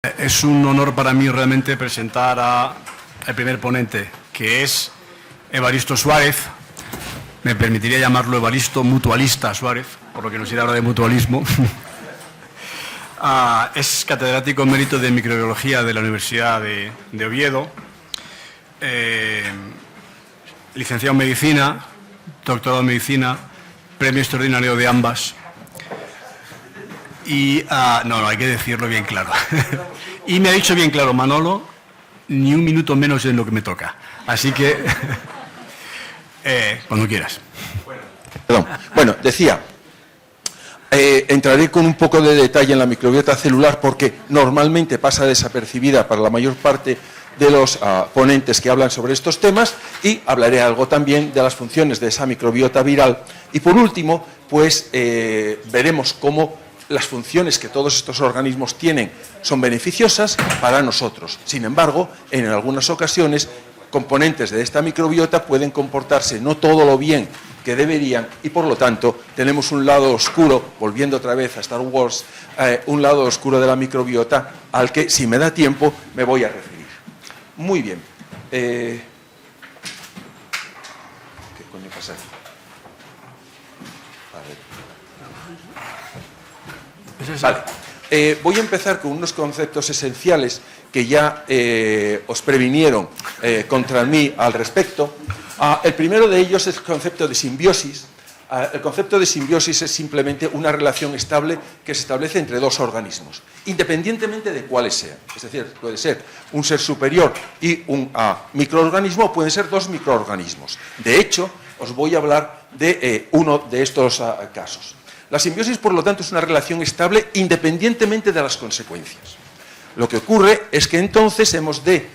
Es un honor para mí realmente presentar al primer ponente, que es Evaristo Suárez. Me permitiría llamarlo Evaristo Mutualista Suárez, por lo que nos irá ahora de mutualismo. Es catedrático en mérito de microbiología de la Universidad de Oviedo, licenciado en medicina, doctorado en medicina, premio extraordinario de ambas. Y, no, hay que decirlo bien claro. Y me ha dicho bien claro, Manolo, ni un minuto menos en lo que me toca. Así que, cuando quieras. Bueno, decía, entraré con un poco de detalle en la microbiota celular porque normalmente pasa desapercibida para la mayor parte de los ponentes que hablan sobre estos temas, y hablaré algo también de las funciones de esa microbiota viral. Y por último, pues veremos cómo las funciones que todos estos organismos tienen son beneficiosas para nosotros. Sin embargo, en algunas ocasiones, componentes de esta microbiota pueden comportarse no todo lo bien que deberían, y por lo tanto tenemos un lado oscuro, volviendo otra vez a Star Wars, un lado oscuro de la microbiota al que, si me da tiempo, me voy a referir. Muy bien. ¿Qué coño pasa aquí? Vale. Voy a empezar con unos conceptos esenciales que ya os previnieron contra mí al respecto. El primero de ellos es el concepto de simbiosis. El concepto de simbiosis es simplemente una relación estable que se establece entre dos organismos, independientemente de cuáles sean. Es decir, puede ser un ser superior y un microorganismo, o pueden ser dos microorganismos. De hecho, os voy a hablar de uno de estos casos. La simbiosis, por lo tanto, es una relación estable independientemente de las consecuencias. Lo que ocurre es que entonces hemos de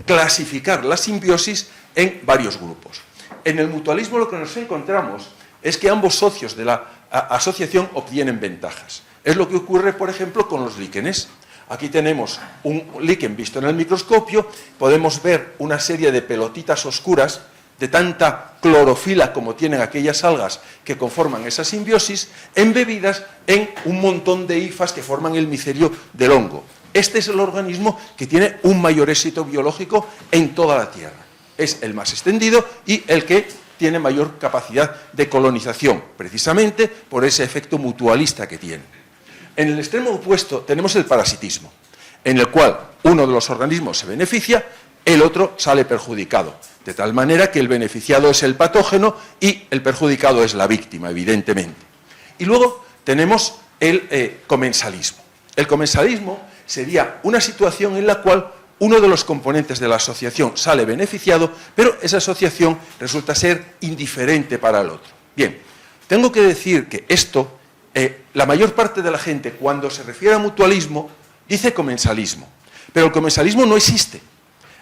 clasificar la simbiosis en varios grupos. En el mutualismo lo que nos encontramos es que ambos socios de la asociación obtienen ventajas. Es lo que ocurre, por ejemplo, con los líquenes. Aquí tenemos un líquen visto en el microscopio, podemos ver una serie de pelotitas oscuras de tanta clorofila como tienen aquellas algas que conforman esa simbiosis, embebidas en un montón de hifas que forman el micelio del hongo. Este es el organismo que tiene un mayor éxito biológico en toda la Tierra. Es el más extendido y el que tiene mayor capacidad de colonización, precisamente por ese efecto mutualista que tiene. En el extremo opuesto tenemos el parasitismo, en el cual uno de los organismos se beneficia, el otro sale perjudicado, de tal manera que el beneficiado es el patógeno y el perjudicado es la víctima, evidentemente. Y luego tenemos el comensalismo. El comensalismo sería una situación en la cual uno de los componentes de la asociación sale beneficiado, pero esa asociación resulta ser indiferente para el otro. Bien, tengo que decir que esto, la mayor parte de la gente, cuando se refiere a mutualismo, dice comensalismo, pero el comensalismo no existe.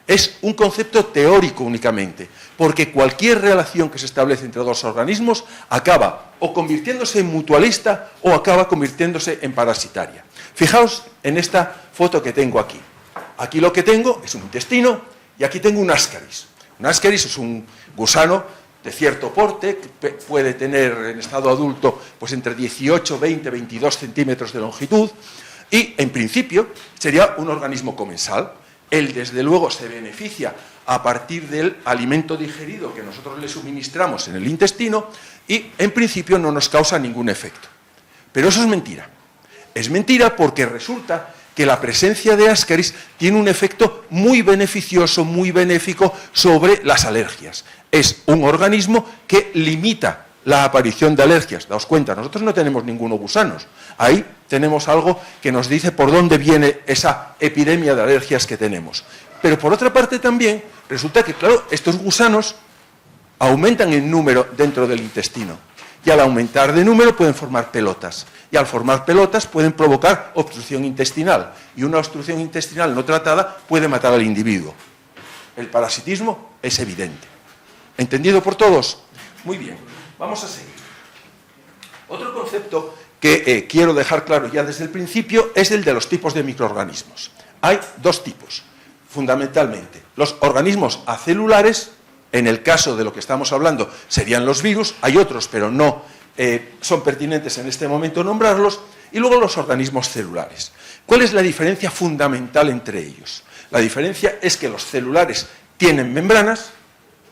Es un concepto teórico únicamente, porque cualquier relación que se establece entre dos organismos acaba o convirtiéndose en mutualista o acaba convirtiéndose en parasitaria. Fijaos en esta foto que tengo aquí. Aquí lo que tengo es un intestino y aquí tengo un ascaris. Un ascaris es un gusano de cierto porte, que puede tener en estado adulto pues entre 18, 20, 22 centímetros de longitud, y en principio sería un organismo comensal. Él, desde luego, se beneficia a partir del alimento digerido que nosotros le suministramos en el intestino y, en principio, no nos causa ningún efecto. Pero eso es mentira. Es mentira porque resulta que la presencia de ascaris tiene un efecto muy beneficioso, muy benéfico sobre las alergias. Es un organismo que limita la aparición de alergias. Daos cuenta, nosotros no tenemos ninguno gusanos. Ahí tenemos algo que nos dice por dónde viene esa epidemia de alergias que tenemos. Pero por otra parte también resulta que, claro, estos gusanos aumentan en número dentro del intestino. Y al aumentar de número pueden formar pelotas. Y al formar pelotas pueden provocar obstrucción intestinal. Y una obstrucción intestinal no tratada puede matar al individuo. El parasitismo es evidente. ¿Entendido por todos? Muy bien. Vamos a seguir. Otro concepto que quiero dejar claro ya desde el principio es el de los tipos de microorganismos. Hay dos tipos, fundamentalmente. Los organismos acelulares, en el caso de lo que estamos hablando, serían los virus. Hay otros, pero no son pertinentes en este momento nombrarlos. Y luego los organismos celulares. ¿Cuál es la diferencia fundamental entre ellos? La diferencia es que los celulares tienen membranas,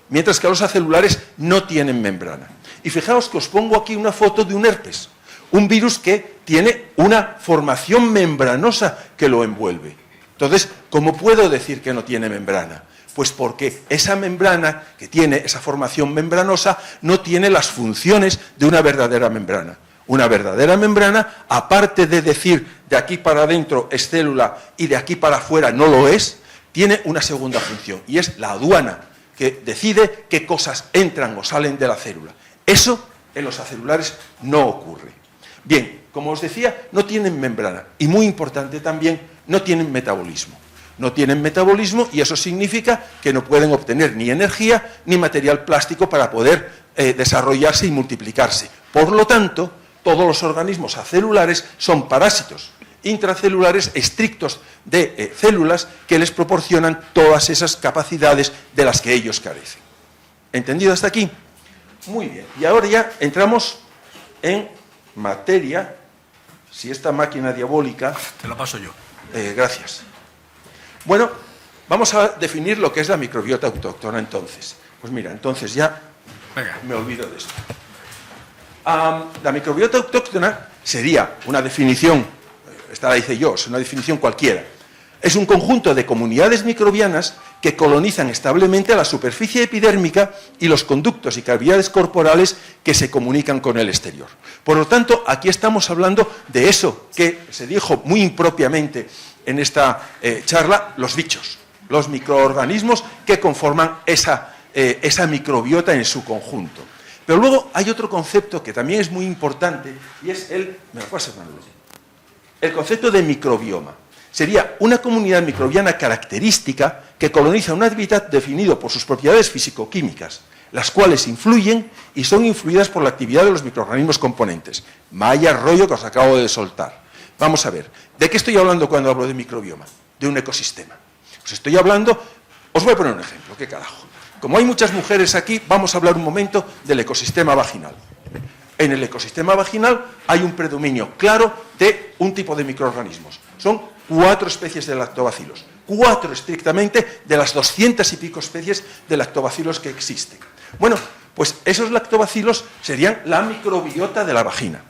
mientras que los acelulares no tienen membrana. Y fijaos que os pongo aquí una foto de un herpes, un virus que tiene una formación membranosa que lo envuelve. Entonces, ¿cómo puedo decir que no tiene membrana? Pues porque esa membrana, que tiene esa formación membranosa, no tiene las funciones de una verdadera membrana. Una verdadera membrana, aparte de decir de aquí para adentro es célula y de aquí para afuera no lo es, tiene una segunda función, y es la aduana, que decide qué cosas entran o salen de la célula. Eso en los acelulares no ocurre. Bien, como os decía, no tienen membrana, y muy importante también, no tienen metabolismo. No tienen metabolismo y eso significa que no pueden obtener ni energía ni material plástico para poder desarrollarse y multiplicarse. Por lo tanto, todos los organismos acelulares son parásitos intracelulares estrictos de células que les proporcionan todas esas capacidades de las que ellos carecen. ¿Entendido hasta aquí? Muy bien. Y ahora ya entramos en materia. Si esta máquina diabólica... Te la paso yo. Gracias. Bueno, vamos a definir lo que es la microbiota autóctona entonces. Pues mira, entonces ya me olvido de esto. La microbiota autóctona sería una definición, esta la hice yo, es una definición cualquiera. Es un conjunto de comunidades microbianas que colonizan establemente la superficie epidérmica y los conductos y cavidades corporales que se comunican con el exterior. Por lo tanto, aquí estamos hablando de eso que se dijo muy impropiamente en esta charla, los bichos, los microorganismos que conforman esa microbiota en su conjunto. Pero luego hay otro concepto que también es muy importante y es el concepto de microbioma. Sería una comunidad microbiana característica que coloniza un hábitat definido por sus propiedades físico-químicas, las cuales influyen y son influidas por la actividad de los microorganismos componentes. Vaya rollo que os acabo de soltar. Vamos a ver, ¿de qué estoy hablando cuando hablo de microbioma? De un ecosistema. Os estoy hablando, os voy a poner un ejemplo, ¿qué carajo? Como hay muchas mujeres aquí, vamos a hablar un momento del ecosistema vaginal. En el ecosistema vaginal hay un predominio claro de un tipo de microorganismos. Son 4 especies de lactobacilos. 4 estrictamente de las 200 y pico especies de lactobacilos que existen. Bueno, pues esos lactobacilos serían la microbiota de la vagina.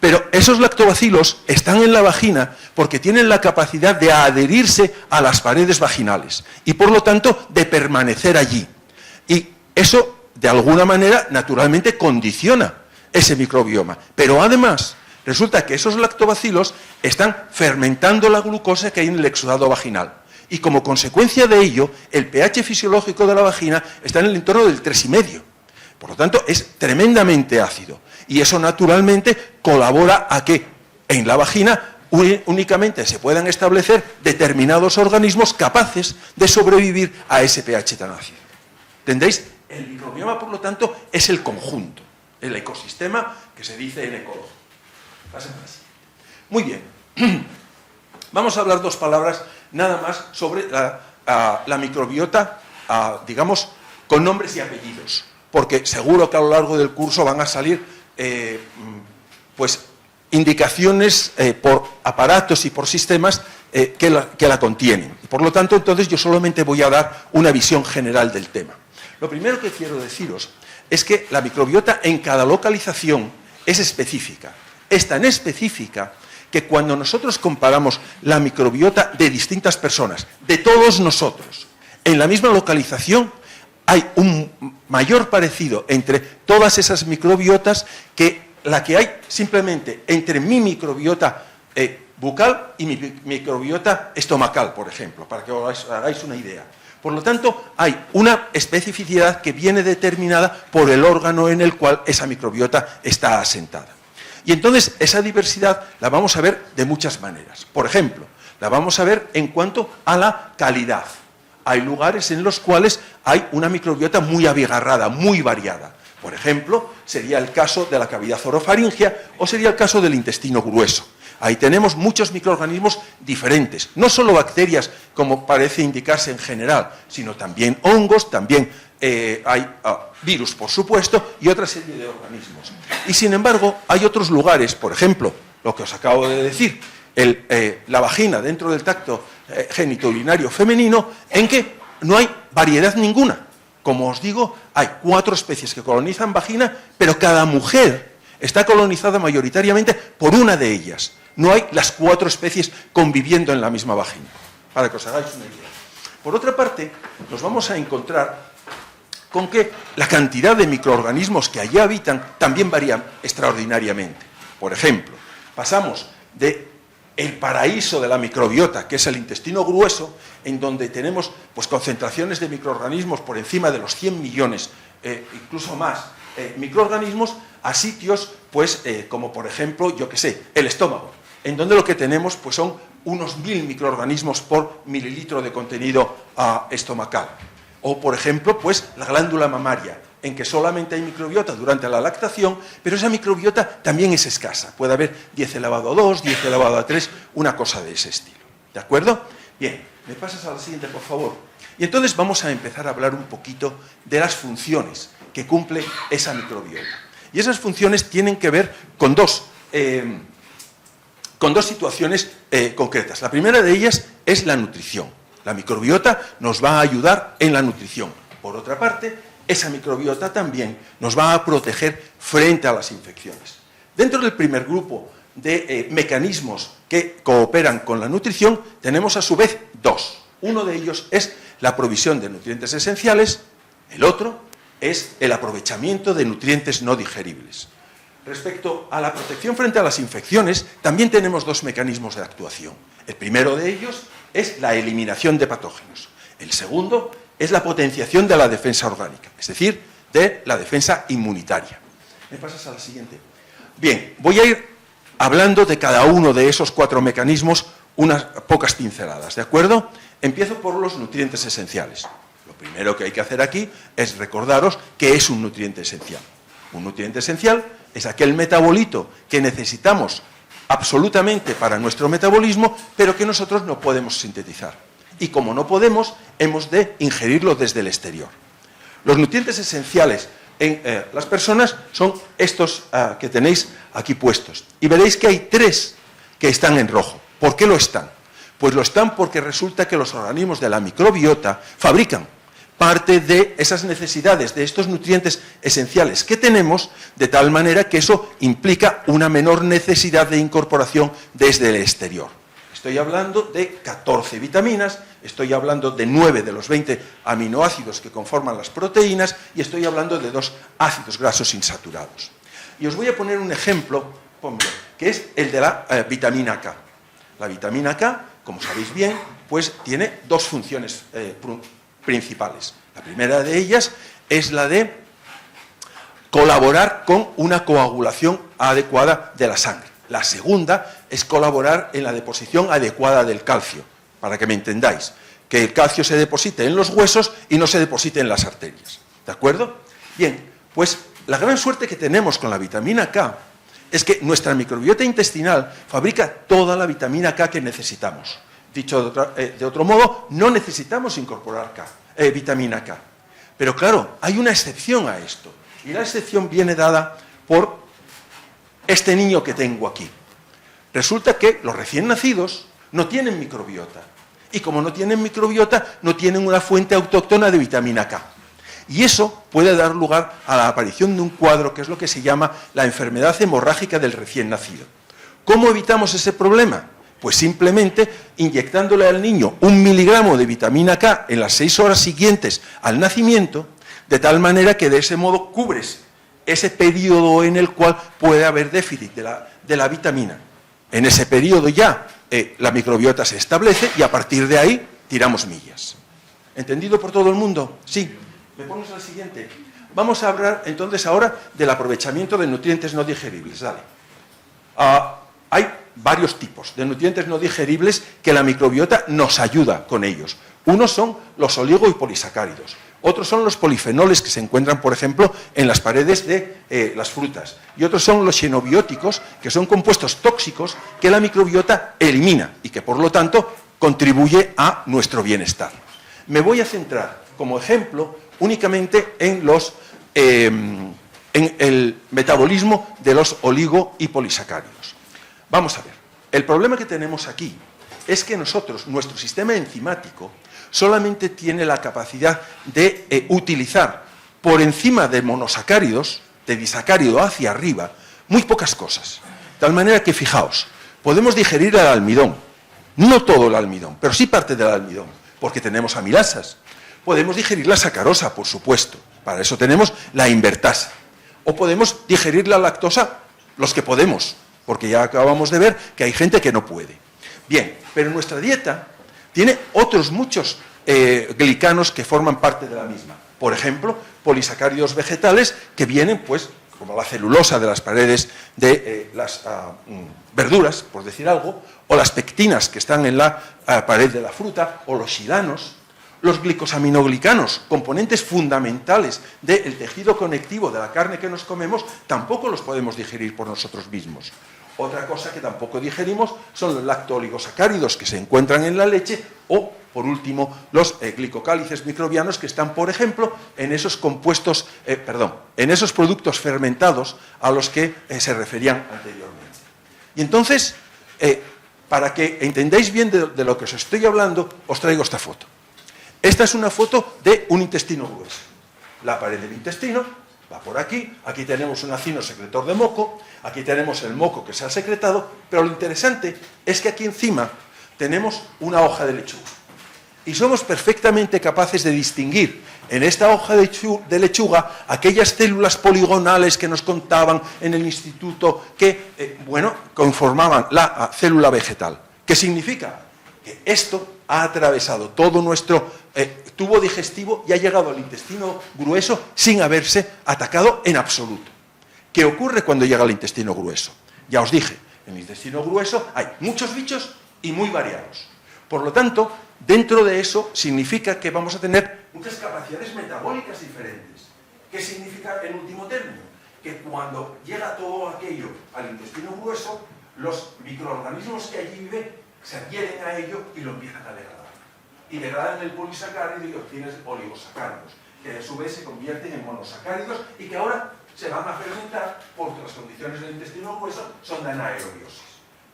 Pero esos lactobacilos están en la vagina porque tienen la capacidad de adherirse a las paredes vaginales y por lo tanto de permanecer allí. Y eso, de alguna manera, naturalmente condiciona ese microbioma. Pero además, resulta que esos lactobacilos están fermentando la glucosa que hay en el exudado vaginal. Y como consecuencia de ello, el pH fisiológico de la vagina está en el entorno del 3,5. Por lo tanto, es tremendamente ácido. Y eso, naturalmente, colabora a que en la vagina únicamente se puedan establecer determinados organismos capaces de sobrevivir a ese pH tan ácido. ¿Entendéis? El microbioma, por lo tanto, es el conjunto, el ecosistema que se dice en ecología. Muy bien. Vamos a hablar 2 palabras nada más sobre la microbiota, digamos, con nombres y apellidos, porque seguro que a lo largo del curso van a salir pues indicaciones por aparatos y por sistemas que la contienen. Por lo tanto, entonces yo solamente voy a dar una visión general del tema. Lo primero que quiero deciros es que la microbiota en cada localización es específica. Es tan específica que cuando nosotros comparamos la microbiota de distintas personas, de todos nosotros, en la misma localización, hay un mayor parecido entre todas esas microbiotas que la que hay simplemente entre mi microbiota bucal y mi microbiota estomacal, por ejemplo, para que os hagáis una idea. Por lo tanto, hay una especificidad que viene determinada por el órgano en el cual esa microbiota está asentada. Y entonces esa diversidad la vamos a ver de muchas maneras. Por ejemplo, la vamos a ver en cuanto a la calidad. Hay lugares en los cuales hay una microbiota muy abigarrada, muy variada. Por ejemplo, sería el caso de la cavidad orofaringea o sería el caso del intestino grueso. Ahí tenemos muchos microorganismos diferentes, no solo bacterias, como parece indicarse en general, sino también hongos, también hay virus, por supuesto, y otra serie de organismos. Y sin embargo, hay otros lugares, por ejemplo, lo que os acabo de decir, la vagina dentro del tracto genitourinario femenino, en que no hay variedad ninguna. Como os digo, hay 4 especies que colonizan vagina, pero cada mujer está colonizada mayoritariamente por una de ellas. No hay las 4 especies conviviendo en la misma vagina, para que os hagáis una idea. Por otra parte, nos vamos a encontrar con que la cantidad de microorganismos que allí habitan también varía extraordinariamente. Por ejemplo, pasamos del paraíso de la microbiota, que es el intestino grueso, en donde tenemos pues, concentraciones de microorganismos por encima de los 100 millones, incluso más, microorganismos, a sitios pues, como por ejemplo, yo qué sé, el estómago, en donde lo que tenemos pues, son unos 1000 microorganismos por mililitro de contenido estomacal. O, por ejemplo, pues, la glándula mamaria, en que solamente hay microbiota durante la lactación, pero esa microbiota también es escasa. Puede haber 10 elevado a 2, 10 elevado a 3, una cosa de ese estilo. ¿De acuerdo? Bien, me pasas a la siguiente, por favor. Y entonces vamos a empezar a hablar un poquito de las funciones que cumple esa microbiota. Y esas funciones tienen que ver con dos situaciones concretas. La primera de ellas es la nutrición. La microbiota nos va a ayudar en la nutrición. Por otra parte, esa microbiota también nos va a proteger frente a las infecciones. Dentro del primer grupo de mecanismos que cooperan con la nutrición, tenemos a su vez 2. Uno de ellos es la provisión de nutrientes esenciales, el otro es el aprovechamiento de nutrientes no digeribles. Respecto a la protección frente a las infecciones, también tenemos 2 mecanismos de actuación. El primero de ellos es la eliminación de patógenos. El segundo es la potenciación de la defensa orgánica, es decir, de la defensa inmunitaria. ¿Me pasas a la siguiente? Bien, voy a ir hablando de cada uno de esos 4 mecanismos unas pocas pinceladas, ¿de acuerdo? Empiezo por los nutrientes esenciales. Lo primero que hay que hacer aquí es recordaros qué es un nutriente esencial. Un nutriente esencial es aquel metabolito que necesitamos absolutamente para nuestro metabolismo, pero que nosotros no podemos sintetizar. Y como no podemos, hemos de ingerirlo desde el exterior. Los nutrientes esenciales en las personas son estos que tenéis aquí puestos. Y veréis que hay 3 que están en rojo. ¿Por qué lo están? Pues lo están porque resulta que los organismos de la microbiota fabrican parte de esas necesidades, de estos nutrientes esenciales que tenemos, de tal manera que eso implica una menor necesidad de incorporación desde el exterior. Estoy hablando de 14 vitaminas, estoy hablando de 9 de los 20 aminoácidos que conforman las proteínas y estoy hablando de 2 ácidos grasos insaturados. Y os voy a poner un ejemplo, que es el de la vitamina K. La vitamina K, como sabéis bien, pues tiene 2 funciones principales. La primera de ellas es la de colaborar con una coagulación adecuada de la sangre. La segunda es colaborar en la deposición adecuada del calcio, para que me entendáis, que el calcio se deposite en los huesos y no se deposite en las arterias. ¿De acuerdo? Bien, pues la gran suerte que tenemos con la vitamina K es que nuestra microbiota intestinal fabrica toda la vitamina K que necesitamos. Dicho de otro modo, no necesitamos incorporar vitamina K. Pero claro, hay una excepción a esto. Y la excepción viene dada por este niño que tengo aquí. Resulta que los recién nacidos no tienen microbiota. Y como no tienen microbiota, no tienen una fuente autóctona de vitamina K. Y eso puede dar lugar a la aparición de un cuadro que es lo que se llama la enfermedad hemorrágica del recién nacido. ¿Cómo evitamos ese problema? Pues simplemente inyectándole al niño 1 miligramo de vitamina K en las 6 horas siguientes al nacimiento, de tal manera que de ese modo cubres ese periodo en el cual puede haber déficit de la vitamina. En ese periodo ya la microbiota se establece y a partir de ahí tiramos millas. ¿Entendido por todo el mundo? Sí. ¿Me pones al siguiente? Vamos a hablar entonces ahora del aprovechamiento de nutrientes no digeribles. Dale. Hay varios tipos de nutrientes no digeribles que la microbiota nos ayuda con ellos. Unos son los oligo y polisacáridos. Otros son los polifenoles que se encuentran, por ejemplo, en las paredes de las frutas. Y otros son los xenobióticos, que son compuestos tóxicos que la microbiota elimina y que, por lo tanto, contribuye a nuestro bienestar. Me voy a centrar, como ejemplo, únicamente en el metabolismo de los oligo y polisacáridos. Vamos a ver, el problema que tenemos aquí es que nuestro sistema enzimático, solamente tiene la capacidad de utilizar por encima de monosacáridos, de disacárido hacia arriba, muy pocas cosas. De tal manera que, fijaos, podemos digerir el almidón, no todo el almidón, pero sí parte del almidón, porque tenemos amilasas. Podemos digerir la sacarosa, por supuesto, para eso tenemos la invertasa. O podemos digerir la lactosa, los que podemos, porque ya acabamos de ver que hay gente que no puede. Bien, pero nuestra dieta tiene otros muchos glicanos que forman parte de la misma. Por ejemplo, polisacáridos vegetales que vienen, pues, como la celulosa de las paredes de las verduras, por decir algo, o las pectinas que están en la pared de la fruta, o los xilanos, los glicosaminoglicanos, componentes fundamentales del tejido conectivo de la carne que nos comemos, tampoco los podemos digerir por nosotros mismos. Otra cosa que tampoco digerimos son los lactooligosacáridos que se encuentran en la leche o, por último, los glicocálices microbianos que están, por ejemplo, en esos compuestos, en esos productos fermentados a los que se referían anteriormente. Y entonces, para que entendáis bien de lo que os estoy hablando, os traigo esta foto. Esta es una foto de un intestino grueso. La pared del intestino va por aquí, aquí tenemos un acino secretor de moco, aquí tenemos el moco que se ha secretado, pero lo interesante es que aquí encima tenemos una hoja de lechuga. Y somos perfectamente capaces de distinguir en esta hoja de lechuga aquellas células poligonales que nos contaban en el instituto que, conformaban la célula vegetal. ¿Qué significa? Que esto ha atravesado todo nuestro tubo digestivo y ha llegado al intestino grueso sin haberse atacado en absoluto. ¿Qué ocurre cuando llega al intestino grueso? Ya os dije, en el intestino grueso hay muchos bichos y muy variados. Por lo tanto, dentro de eso significa que vamos a tener muchas capacidades metabólicas diferentes. ¿Qué significa en último término? Que cuando llega todo aquello al intestino grueso, los microorganismos que allí viven se adhieren a ello y lo empiezan a degradar. Y degradan el polisacárido y obtienes oligosacáridos, que a su vez se convierten en monosacáridos y que ahora se van a fermentar porque las condiciones del intestino grueso son de anaerobiosis.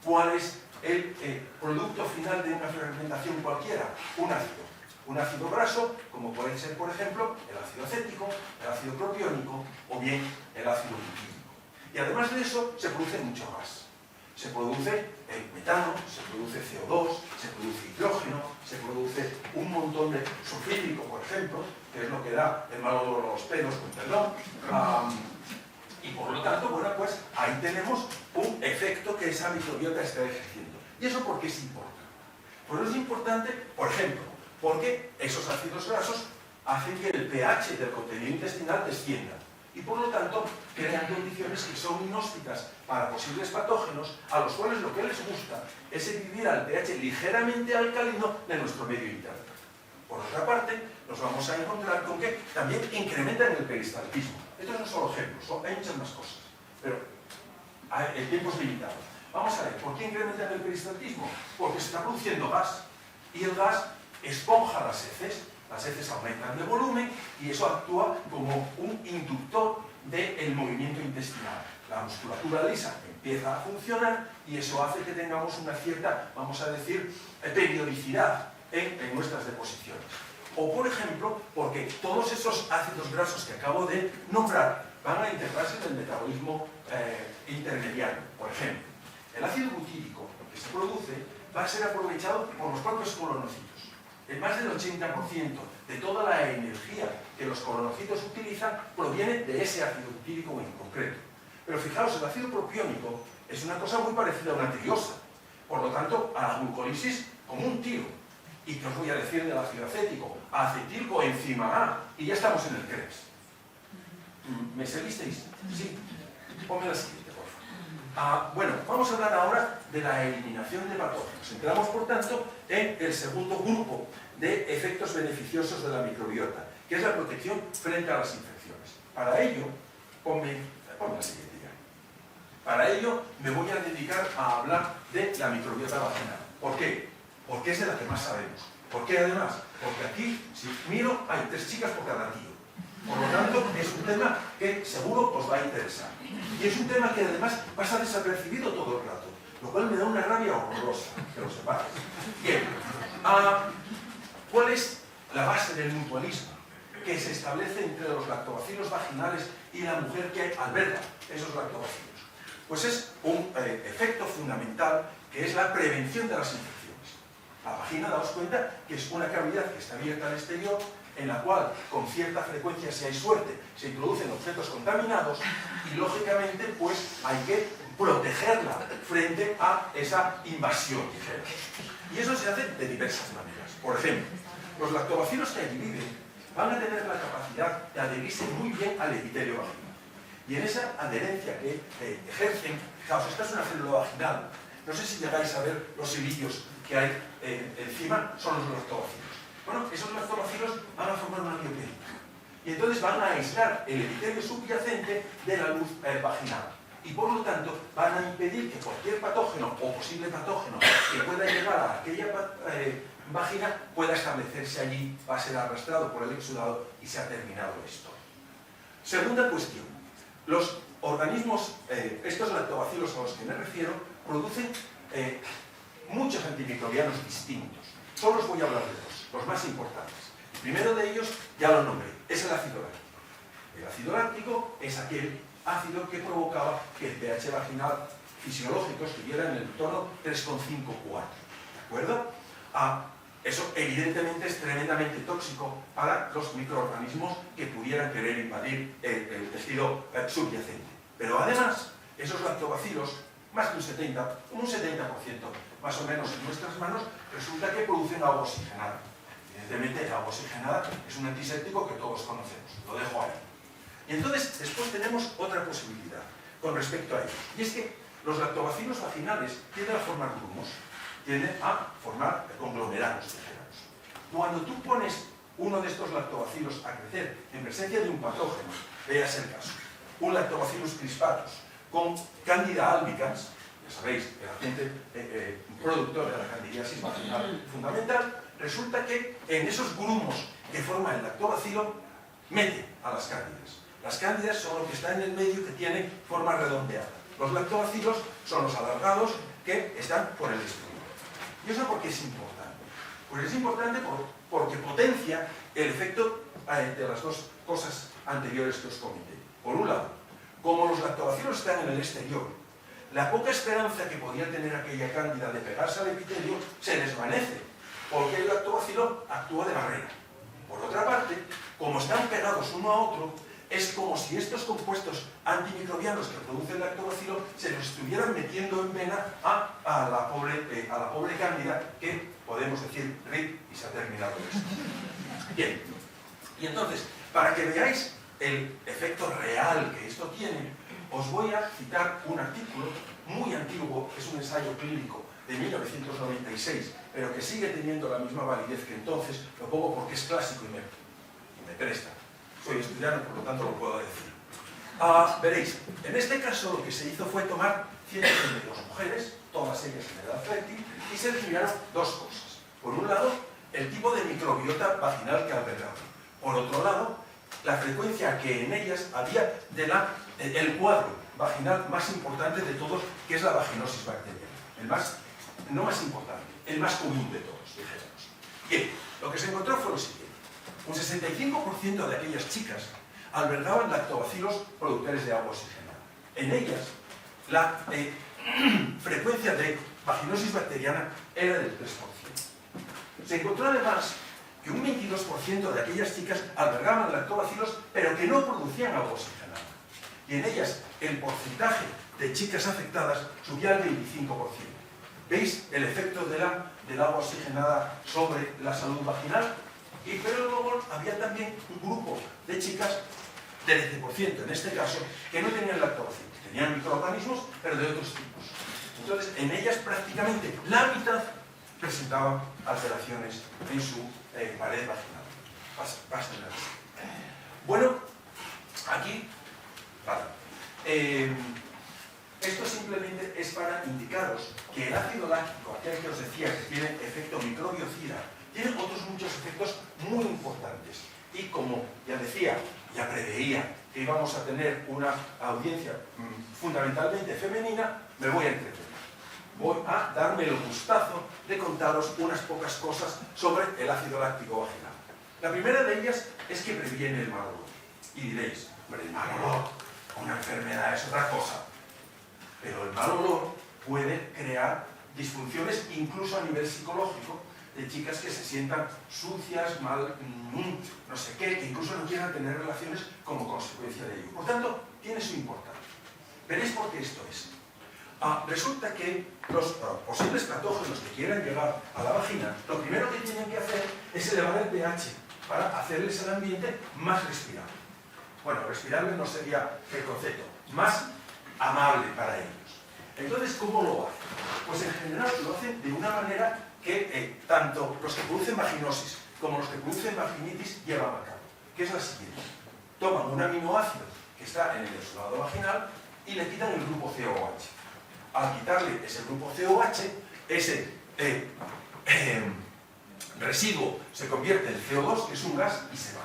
¿Cuál es el producto final de una fermentación cualquiera? Un ácido graso, como puede ser, por ejemplo, el ácido acético, el ácido propiónico o bien el ácido butírico. Y además de eso, se produce mucho gas. Se produce metano, se produce CO2, se produce hidrógeno, se produce un montón de sulfídrico, por ejemplo, que es lo que da el mal olor a los pelos, con perdón. Y por lo tanto, pues ahí tenemos un efecto que esa microbiota está ejerciendo. ¿Y eso por qué es importante? Pues es importante, por ejemplo, porque esos ácidos grasos hacen que el pH del contenido intestinal descienda. Y por lo tanto, crean condiciones que son inhóspitas para posibles patógenos, a los cuales lo que les gusta es vivir al pH ligeramente alcalino de nuestro medio interno. Por otra parte, nos vamos a encontrar con que también incrementan el peristaltismo. Estos no son ejemplos, hay muchas más cosas, pero el tiempo es limitado. Vamos a ver, ¿por qué incrementan el peristaltismo? Porque se está produciendo gas, y el gas esponja las heces aumentan de volumen y eso actúa como un inductor del movimiento intestinal. La musculatura lisa empieza a funcionar y eso hace que tengamos una cierta, vamos a decir, periodicidad en nuestras deposiciones. O, por ejemplo, porque todos esos ácidos grasos que acabo de nombrar van a integrarse en el metabolismo intermediario. Por ejemplo, el ácido butírico que se produce va a ser aprovechado por los propios colonocitos. El más del 80% de toda la energía que los colonocitos utilizan proviene de ese ácido butírico en concreto. Pero fijaos, el ácido propiónico es una cosa muy parecida a una triosa. Por lo tanto, a la glucólisis como un tiro. ¿Y qué os voy a decir del ácido acético? Acetilcoenzima A. Y ya estamos en el CREPS. ¿Me seguisteis? Sí. Ponme la siguiente, por favor. Bueno, vamos a hablar ahora de la eliminación de patógenos. Entramos, por tanto, en el segundo grupo de efectos beneficiosos de la microbiota, que es la protección frente a las infecciones. Para ello, ponme la siguiente ya. Para ello, me voy a dedicar a hablar de la microbiota vaginal. ¿Por qué? Porque es de la que más sabemos. ¿Por qué además? Porque aquí, si miro, hay 3 chicas por cada tío. Por lo tanto, es un tema que seguro os va a interesar. Y es un tema que además pasa desapercibido todo el rato. lo cual me da una rabia horrorosa, que lo sepáis. Bien, ¿cuál es la base del mutualismo? Que se establece entre los lactobacilos vaginales y la mujer que alberga esos lactobacilos. Pues es un efecto fundamental que es la prevención de las infecciones. La vagina, daos cuenta que es una cavidad que está abierta al exterior, en la cual con cierta frecuencia, si hay suerte, se introducen objetos contaminados y lógicamente pues hay que protegerla frente a esa invasión, dijéramos. Y eso se hace de diversas maneras. Por ejemplo, los lactobacilos que allí viven van a tener la capacidad de adherirse muy bien al epitelio vaginal. Y en esa adherencia que ejercen, fijaos, esta es una célula vaginal, no sé si llegáis a ver los hilillos que hay encima, son los lactobacilos. Bueno, esos lactobacilos van a formar una biopelícula. Y entonces van a aislar el epitelio subyacente de la luz vaginal. Y por lo tanto van a impedir que cualquier patógeno o posible patógeno que pueda llegar a aquella vagina pueda establecerse allí, va a ser arrastrado por el exudado y se ha terminado la historia. Segunda cuestión. Los organismos, estos lactobacilos a los que me refiero, producen muchos antimicrobianos distintos. Solo os voy a hablar de dos, los más importantes. El primero de ellos, ya lo nombré, es el ácido láctico. El ácido láctico es aquel ácido que provocaba que el pH vaginal fisiológico estuviera en el tono 3,5-4. ¿De acuerdo? Eso evidentemente es tremendamente tóxico para los microorganismos que pudieran querer invadir el tejido subyacente. Pero además, esos lactobacilos, más de un 70% más o menos en nuestras manos, resulta que producen agua oxigenada. Evidentemente, el agua oxigenada es un antiséptico que todos conocemos. Lo dejo ahí. Y entonces, después tenemos otra posibilidad con respecto a ello. Y es que los lactobacilos vaginales tienden a formar grumos, tienden a formar conglomerados, dijéramos. Cuando tú pones uno de estos lactobacilos a crecer en presencia de un patógeno, veas el caso, un lactobacillus crispatus con Candida albicans, ya sabéis, el agente productor de la candidiasis vaginal fundamental, resulta que en esos grumos que forma el lactobacilo mete a las cándidas. Las cándidas son lo que está en el medio que tiene forma redondeada. Los lactobacilos son los alargados que están por el exterior. ¿Y eso por qué es importante? Pues es importante porque potencia el efecto de las dos cosas anteriores que os comenté. Por un lado, como los lactobacilos están en el exterior, la poca esperanza que podía tener aquella cándida de pegarse al epitelio se desvanece, porque el lactobacilo actúa de barrera. Por otra parte, como están pegados uno a otro, es como si estos compuestos antimicrobianos que produce el lactobacilo se los estuvieran metiendo en vena a la pobre cándida, que podemos decir RIP y se ha terminado esto. Bien, y entonces, para que veáis el efecto real que esto tiene, os voy a citar un artículo muy antiguo, es un ensayo clínico de 1996, pero que sigue teniendo la misma validez que entonces, lo pongo porque es clásico y me presta. Soy estudiante, por lo tanto lo puedo decir. Veréis, en este caso lo que se hizo fue tomar 132 mujeres, todas ellas en edad fértil, y se determinaron dos cosas. Por un lado, el tipo de microbiota vaginal que albergaban. Por otro lado, la frecuencia que en ellas había del cuadro vaginal más importante de todos, que es la vaginosis bacteriana. No más importante, el más común de todos, dijéramos. Bien, lo que se encontró fue lo siguiente. Un 65% de aquellas chicas albergaban lactobacilos productores de agua oxigenada. En ellas, la frecuencia de vaginosis bacteriana era del 3%. Se encontró además que un 22% de aquellas chicas albergaban lactobacilos, pero que no producían agua oxigenada. Y en ellas, el porcentaje de chicas afectadas subía al 25%. ¿Veis el efecto del agua oxigenada sobre la salud vaginal? Pero luego había también un grupo de chicas del 13%, en este caso, que no tenían lactobacilos, tenían microorganismos, pero de otros tipos. Entonces, en ellas prácticamente la mitad presentaban alteraciones en su pared vaginal. Pásenla. Bueno, aquí, vale. Esto simplemente es para indicaros que el ácido láctico, aquel que os decía que tiene efecto microbiocida, tiene otros muchos efectos muy importantes. Y como ya decía, ya preveía que íbamos a tener una audiencia fundamentalmente femenina, me voy a entretener. voy a darme el gustazo de contaros unas pocas cosas sobre el ácido láctico vaginal. La primera de ellas es que previene el mal olor. Y diréis, hombre, el mal olor, una enfermedad es otra cosa. Pero el mal olor puede crear disfunciones incluso a nivel psicológico de chicas que se sientan sucias, mal, no sé qué, que incluso no quieran tener relaciones como consecuencia de ello. Por tanto, tiene su importancia. Veréis por qué esto es. Resulta que los posibles patógenos que quieran llegar a la vagina, lo primero que tienen que hacer es elevar el pH para hacerles el ambiente más respirable. Bueno, respirable no sería el concepto, más amable para ellos. Entonces, ¿cómo lo hacen? Pues en general lo hacen de una manera que tanto los que producen vaginosis como los que producen vaginitis llevan a cabo, que es la siguiente. Toman un aminoácido que está en el exudado vaginal y le quitan el grupo COH. Al quitarle ese grupo COH, ese residuo se convierte en CO2, que es un gas, y se va.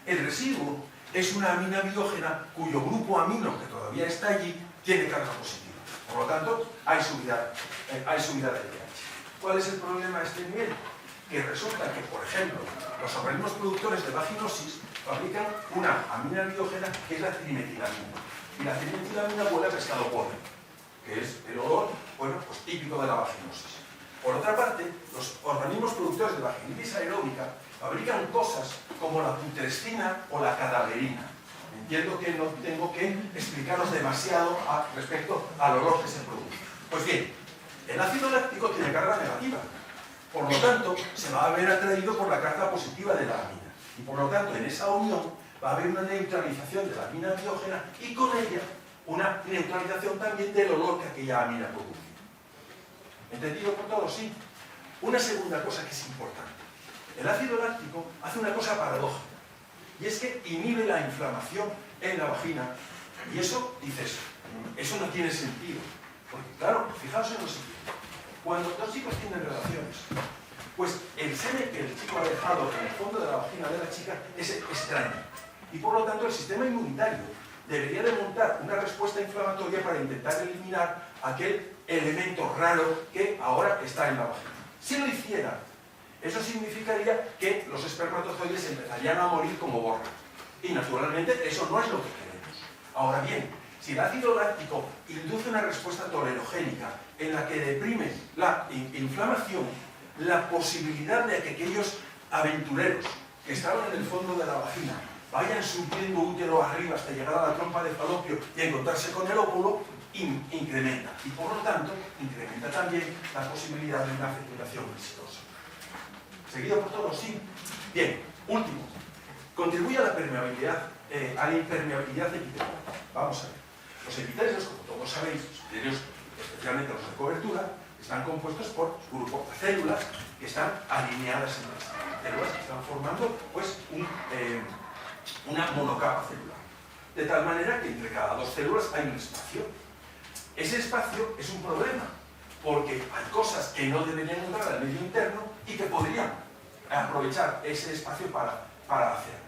El residuo es una amina biógena cuyo grupo amino, que todavía está allí, tiene carga positiva. Por lo tanto, hay subida del pH. ¿Cuál es el problema a este nivel? Que resulta que, por ejemplo, los organismos productores de vaginosis fabrican una amina biógena que es la trimetilamina. Y la trimetilamina huele a pescado podre, que es el olor, bueno, pues típico de la vaginosis. Por otra parte, los organismos productores de vaginitis aeróbica fabrican cosas como la putrescina o la cadaverina. Entiendo que no tengo que explicaros demasiado respecto al olor que se produce. Pues bien, el ácido láctico tiene carga negativa. Por lo tanto, se va a ver atraído por la carga positiva de la amina. Y por lo tanto, en esa unión va a haber una neutralización de la amina biógena y con ella una neutralización también del olor que aquella amina produce. ¿Entendido por todos? Sí. Una segunda cosa que es importante. El ácido láctico hace una cosa paradójica. Y es que inhibe la inflamación en la vagina. Y eso, dices, eso no tiene sentido. Porque claro, fijaos en lo siguiente. Cuando dos chicos tienen relaciones, pues el semen que el chico ha dejado en el fondo de la vagina de la chica es extraño. Y por lo tanto el sistema inmunitario debería de montar una respuesta inflamatoria para intentar eliminar aquel elemento raro que ahora está en la vagina. Si lo hiciera, eso significaría que los espermatozoides empezarían a morir como borra. Y naturalmente eso no es lo que queremos. Ahora bien, si el ácido láctico induce una respuesta tolerogénica en la que deprime la inflamación, la posibilidad de que aquellos aventureros que estaban en el fondo de la vagina vayan subiendo útero arriba hasta llegar a la trompa de falopio y encontrarse con el óvulo, incrementa. Y por lo tanto, incrementa también la posibilidad de una fecundación exitosa. ¿Seguido por todos? Sí. Bien, último. Contribuye a la permeabilidad, a la impermeabilidad epitelial. Vamos a ver. Los epitelios, como todos sabéis, los epitelios, especialmente los de cobertura, están compuestos por grupos de células que están alineadas entre sí. Células que están formando, pues, una monocapa celular. De tal manera que entre cada dos células hay un espacio. Ese espacio es un problema, porque hay cosas que no deberían entrar al medio interno y que podrían aprovechar ese espacio para hacerlas.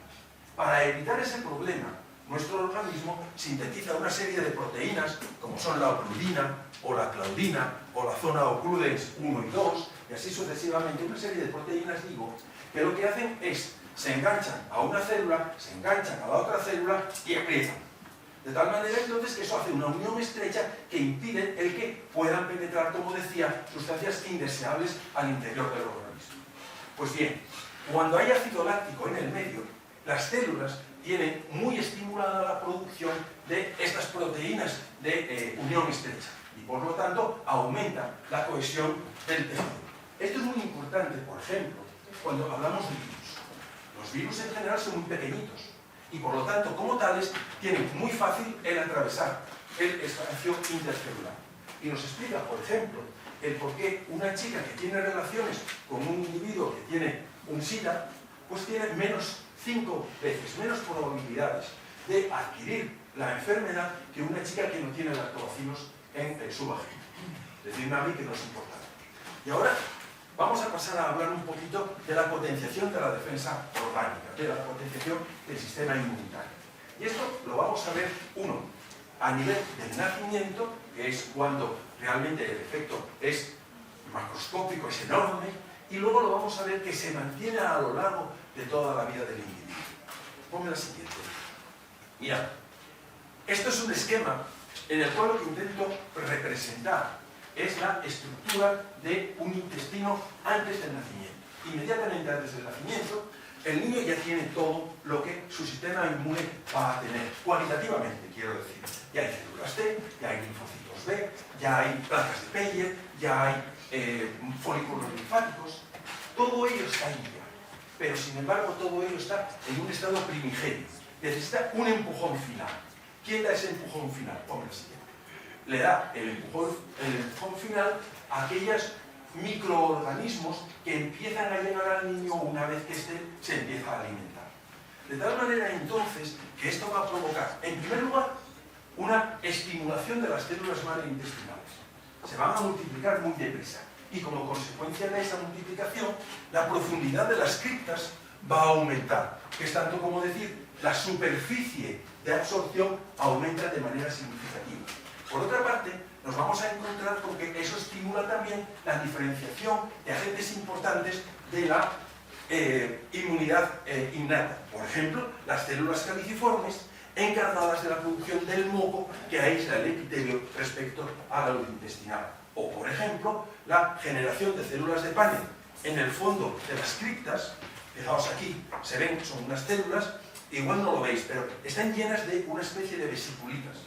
Para evitar ese problema, nuestro organismo sintetiza una serie de proteínas, como son la ocludina, o la claudina, o la zona ocludens 1 y 2, y así sucesivamente, una serie de proteínas, digo, que lo que hacen es, se enganchan a una célula, se enganchan a la otra célula y aprietan. De tal manera entonces que eso hace una unión estrecha que impide el que puedan penetrar, como decía, sustancias indeseables al interior del organismo. Pues bien, cuando hay ácido láctico en el medio, las células tienen muy estimulada la producción de estas proteínas de unión estrecha y por lo tanto aumenta la cohesión del tejido. Esto es muy importante, por ejemplo, cuando hablamos de virus. Los virus en general son muy pequeñitos y por lo tanto, como tales, tienen muy fácil el atravesar el espacio intercelular. Y nos explica, por ejemplo, el por qué una chica que tiene relaciones con un individuo que tiene un SIDA, pues tiene menos 5 veces, menos probabilidades de adquirir la enfermedad que una chica que no tiene lactobacilos en su vagina. Decidme a mí que no es importante. Y ahora vamos a pasar a hablar un poquito de la potenciación de la defensa orgánica, de la potenciación del sistema inmunitario. Y esto lo vamos a ver, uno, a nivel del nacimiento que es cuando realmente el efecto es macroscópico, es enorme, y luego lo vamos a ver que se mantiene a lo largo de toda la vida del individuo. Ponme la siguiente. Mira, esto es un esquema en el cual lo que intento representar es la estructura de un intestino antes del nacimiento. Inmediatamente antes del nacimiento, el niño ya tiene todo lo que su sistema inmune va a tener, cualitativamente, quiero decir. Ya hay células T, ya hay linfocitos B, ya hay placas de Peyer, ya hay folículos linfáticos. Todo ello está ahí ya. Pero, sin embargo, todo ello está en un estado primigenio. Necesita un empujón final. ¿Quién da ese empujón final? Hombre, el siguiente. Le da el empujón final a aquellos microorganismos que empiezan a llegar al niño una vez que éste se empieza a alimentar. De tal manera, entonces, que esto va a provocar, en primer lugar, una estimulación de las células madre intestinales. Se van a multiplicar muy deprisa. Y como consecuencia de esa multiplicación, la profundidad de las criptas va a aumentar, que es tanto como decir, la superficie de absorción aumenta de manera significativa. Por otra parte, nos vamos a encontrar con que eso estimula también la diferenciación de agentes importantes de la inmunidad innata. Por ejemplo, las células caliciformes encargadas de la producción del moco que aísla el epitelio respecto a la luz intestinal. O, por ejemplo, la generación de células de Paneth en el fondo de las criptas. Fijaos aquí, se ven, son unas células, igual no lo veis, pero están llenas de una especie de vesiculitas.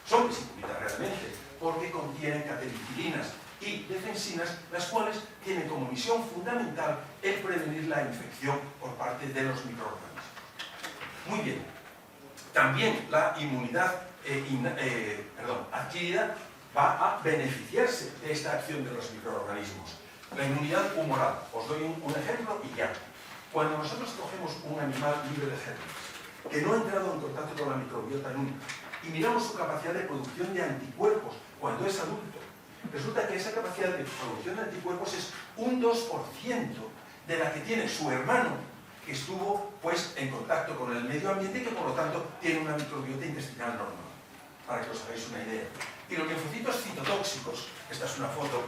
Son vesiculitas realmente, porque contienen catequitilinas y defensinas, las cuales tienen como misión fundamental el prevenir la infección por parte de los microorganismos. Muy bien. También la inmunidad adquirida va a beneficiarse de esta acción de los microorganismos. La inmunidad humoral. Os doy un ejemplo y ya. Cuando nosotros cogemos un animal libre de gérmenes, que no ha entrado en contacto con la microbiota nunca, y miramos su capacidad de producción de anticuerpos cuando es adulto, resulta que esa capacidad de producción de anticuerpos es un 2% de la que tiene su hermano, que estuvo pues en contacto con el medio ambiente y que por lo tanto tiene una microbiota intestinal normal, para que os hagáis una idea. Y los linfocitos citotóxicos, esta es una foto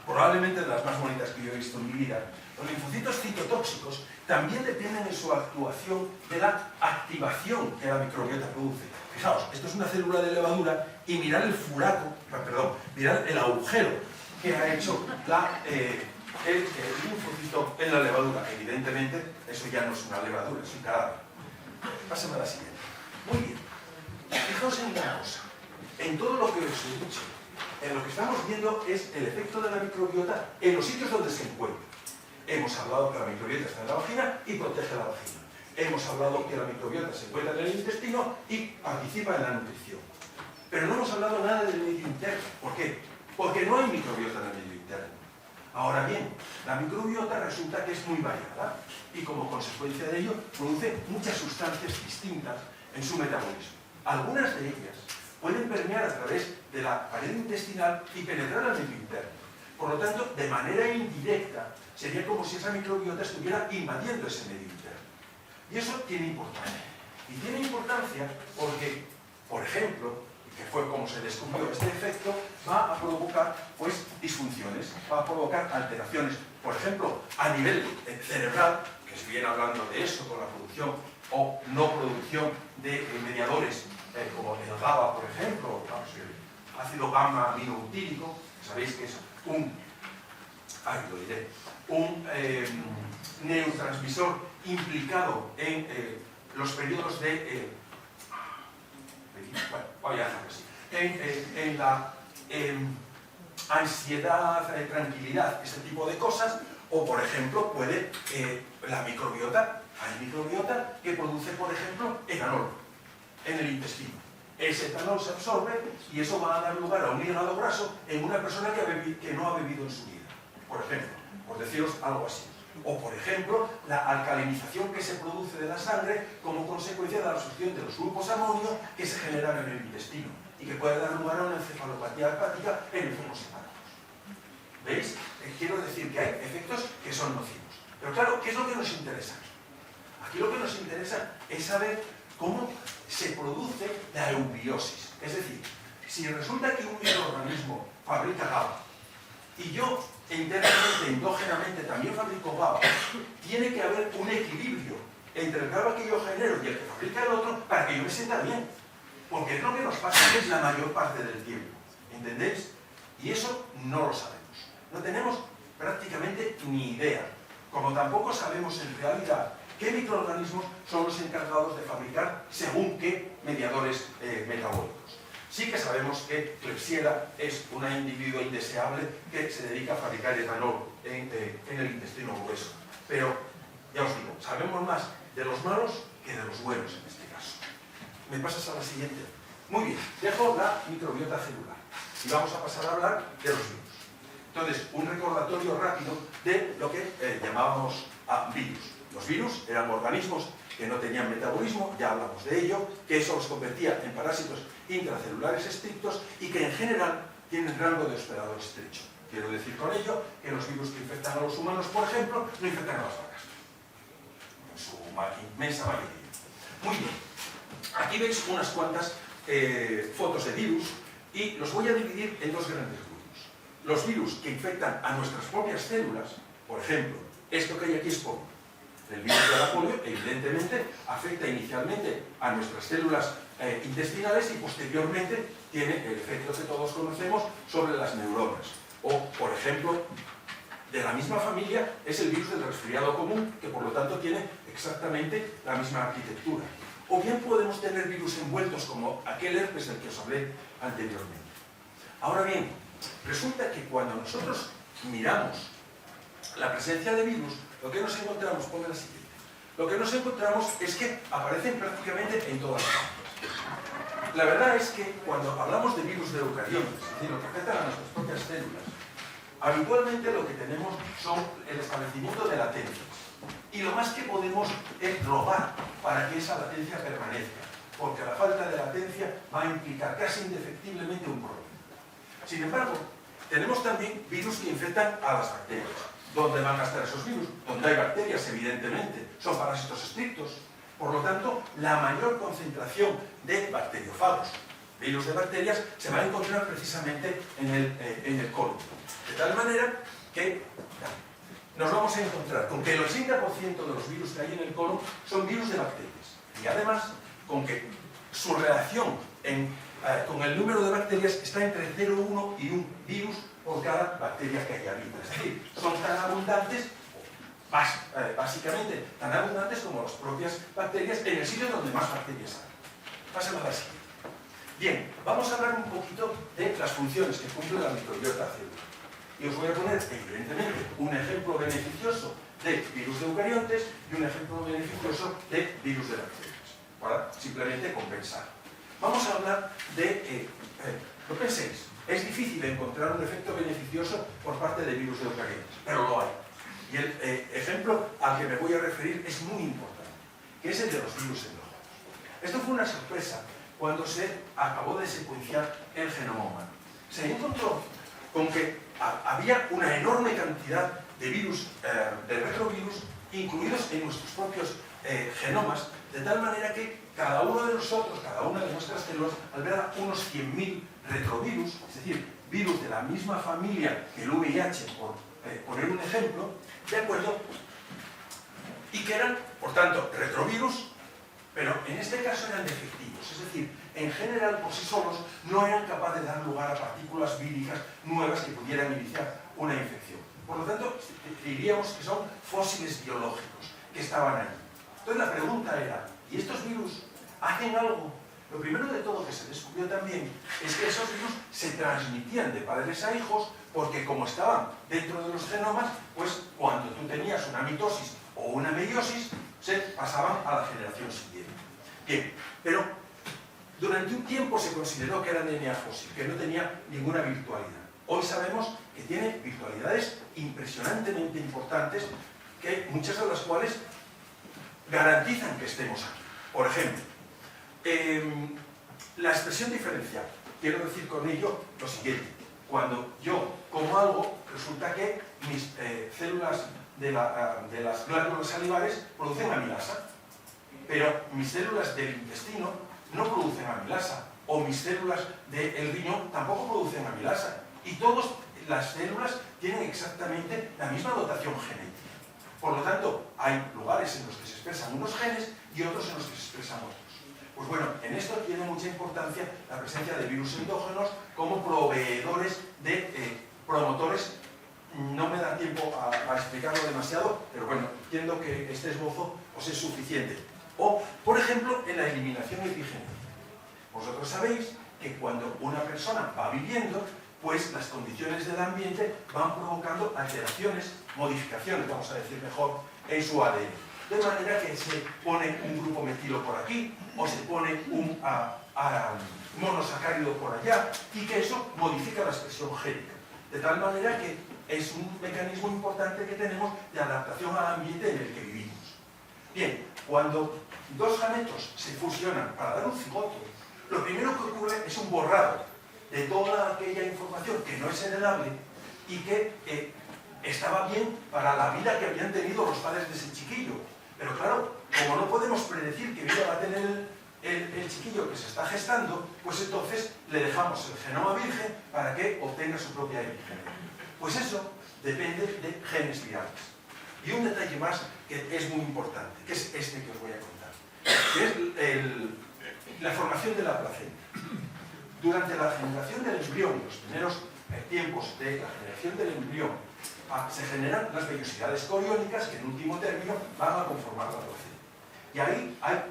probablemente de las más bonitas que yo he visto en mi vida, los linfocitos citotóxicos también dependen en su actuación de la activación que la microbiota produce. Fijaos, esto es una célula de levadura y mirad el mirad el agujero que ha hecho el linfocito en la levadura. Evidentemente, eso ya no es una levadura, es un cadáver. Pásame a la siguiente. Muy bien. Fijaos en una cosa. En todo lo que os he dicho, en lo que estamos viendo es el efecto de la microbiota en los sitios donde se encuentra. Hemos hablado que la microbiota está en la vagina y protege la vagina. Hemos hablado que la microbiota se encuentra en el intestino y participa en la nutrición. Pero no hemos hablado nada del medio interno. ¿Por qué? Porque no hay microbiota en el medio interno. Ahora bien, la microbiota resulta que es muy variada y como consecuencia de ello produce muchas sustancias distintas en su metabolismo. Algunas de ellas pueden permear a través de la pared intestinal y penetrar al medio interno. Por lo tanto, de manera indirecta, sería como si esa microbiota estuviera invadiendo ese medio interno. Y eso tiene importancia. Y tiene importancia porque, por ejemplo, que fue como se descubrió este efecto, va a provocar pues, disfunciones, va a provocar alteraciones, por ejemplo, a nivel cerebral, que se viene hablando de eso con la producción o no producción de mediadores, como el GABA, por ejemplo, el ácido gamma aminobutírico, que sabéis que es un neurotransmisor implicado en los periodos de en la ansiedad, tranquilidad, ese tipo de cosas, o por ejemplo puede la microbiota, hay microbiota que produce por ejemplo etanol en el intestino. Ese etanol se absorbe y eso va a dar lugar a un hígado graso en una persona que no ha bebido en su vida, por ejemplo, por deciros algo así. O, por ejemplo, la alcalinización que se produce de la sangre como consecuencia de la absorción de los grupos amonio que se generan en el intestino y que puede dar lugar a una encefalopatía hepática en enfermos hepáticos. ¿Veis? Quiero decir que hay efectos que son nocivos. Pero claro, ¿qué es lo que nos interesa? Aquí lo que nos interesa es saber cómo se produce la eubiosis. Es decir, si resulta que un microorganismo fabrica GABA y yo internamente, endógenamente también fabrico GABA, tiene que haber un equilibrio entre el GABA que yo genero y el que fabrica el otro para que yo me sienta bien. Porque es lo que nos pasa es la mayor parte del tiempo. ¿Entendéis? Y eso no lo sabemos. No tenemos prácticamente ni idea. Como tampoco sabemos en realidad qué microorganismos son los encargados de fabricar según qué mediadores metabólicos. Sí que sabemos que Klebsiella es una individua indeseable que se dedica a fabricar etanol en el intestino grueso. Pero, ya os digo, sabemos más de los malos que de los buenos en este caso. ¿Me pasas a la siguiente? Muy bien, dejo la microbiota celular y vamos a pasar a hablar de los virus. Entonces, un recordatorio rápido de lo que llamábamos virus. Los virus eran organismos que no tenían metabolismo, ya hablamos de ello, que eso los convertía en parásitos intracelulares estrictos y que en general tienen rango de hospedador estrecho. Quiero decir con ello que los virus que infectan a los humanos, por ejemplo, no infectan a las vacas. En su inmensa mayoría. Muy bien. Aquí veis unas cuantas fotos de virus y los voy a dividir en dos grandes grupos. Los virus que infectan a nuestras propias células, por ejemplo, esto que hay aquí es polio. El virus de la polio, evidentemente, afecta inicialmente a nuestras células intestinales y posteriormente tiene el efecto que todos conocemos sobre las neuronas. O, por ejemplo, de la misma familia es el virus del resfriado común, que por lo tanto tiene exactamente la misma arquitectura. O bien podemos tener virus envueltos como aquel herpes del que os hablé anteriormente. Ahora bien, resulta que cuando nosotros miramos la presencia de virus, lo que nos encontramos, ponme la siguiente, lo que nos encontramos es que aparecen prácticamente en todas las partes. La verdad es que cuando hablamos de virus de eucariotas, es decir, lo que afectan a nuestras propias células, habitualmente lo que tenemos son el establecimiento de latencias. Y lo más que podemos es rogar para que esa latencia permanezca, porque la falta de latencia va a implicar casi indefectiblemente un problema. Sin embargo, tenemos también virus que infectan a las bacterias. ¿Dónde van a estar esos virus? Donde hay bacterias, evidentemente. Son parásitos estrictos. Por lo tanto, la mayor concentración de bacteriófagos, virus de bacterias, se va a encontrar precisamente en el colon. De tal manera que nos vamos a encontrar con que el 80% de los virus que hay en el colon son virus de bacterias. Y además, con que su relación con el número de bacterias está entre 0,1 y 1 virus por cada bacteria que haya habido. Es decir, son tan abundantes, básicamente tan abundantes como las propias bacterias en el sitio donde más bacterias hay. Pasemos a la siguiente. Bien, vamos a hablar un poquito de las funciones que cumple la microbiota celular. Y os voy a poner, evidentemente, un ejemplo beneficioso de virus de eucariontes y un ejemplo beneficioso de virus de bacterias, para simplemente compensar. Vamos a hablar de, no penséis, es difícil encontrar un efecto beneficioso por parte de virus de eucariontes, pero lo hay. Y el ejemplo al que me voy a referir es muy importante, que es el de los virus endógenos. Esto fue una sorpresa cuando se acabó de secuenciar el genoma humano. Se encontró con que había una enorme cantidad de virus, de retrovirus, incluidos en nuestros propios genomas, de tal manera que cada uno de nosotros, cada una de nuestras células, alberga unos 100.000 retrovirus, es decir, virus de la misma familia que el VIH, por poner un ejemplo, ¿de acuerdo? Y que eran, por tanto, retrovirus, pero en este caso eran defectivos, es decir, en general por sí solos no eran capaces de dar lugar a partículas víricas nuevas que pudieran iniciar una infección. Por lo tanto, diríamos que son fósiles biológicos que estaban ahí. Entonces la pregunta era, ¿y estos virus hacen algo? Lo primero de todo que se descubrió también es que esos virus se transmitían de padres a hijos porque como estaban dentro de los genomas, pues cuando tú tenías una mitosis o una meiosis, se pasaban a la generación siguiente. Bien, pero durante un tiempo se consideró que era DNA fósil, que no tenía ninguna virtualidad. Hoy sabemos que tiene virtualidades impresionantemente importantes, que muchas de las cuales garantizan que estemos aquí. Por ejemplo, la expresión diferencial. Quiero decir con ello lo siguiente. Cuando yo como algo, resulta que mis células de las glándulas salivares producen amilasa, pero mis células del intestino no producen amilasa, o mis células del riñón tampoco producen amilasa. Y todas las células tienen exactamente la misma dotación genética. Por lo tanto, hay lugares en los que se expresan unos genes y otros en los que se expresan otros. Pues bueno, en esto tiene mucha importancia la presencia de virus endógenos como proveedores de promotores. No me da tiempo a explicarlo demasiado, pero bueno, entiendo que este esbozo os es suficiente. O, por ejemplo, en la eliminación epigénica. Vosotros sabéis que cuando una persona va viviendo, pues las condiciones del ambiente van provocando alteraciones, modificaciones, vamos a decir mejor, en su ADN. De manera que se pone un grupo metilo por aquí, o se pone un monosacárido por allá, y que eso modifica la expresión génica. De tal manera que es un mecanismo importante que tenemos de adaptación al ambiente en el que vivimos. Bien, cuando dos gametos se fusionan para dar un cigoto, lo primero que ocurre es un borrado de toda aquella información que no es heredable y que estaba bien para la vida que habían tenido los padres de ese chiquillo. Pero claro, como no podemos predecir qué vida va a tener el chiquillo que se está gestando, pues entonces le dejamos el genoma virgen para que obtenga su propia epigénetica. Pues eso depende de genes virales. Y un detalle más que es muy importante, que es este que os voy a contar, que es la formación de la placenta. Durante la generación del embrión, los primeros tiempos de la generación del embrión, se generan las vellosidades coriónicas que en último término van a conformar la placenta. Y ahí hay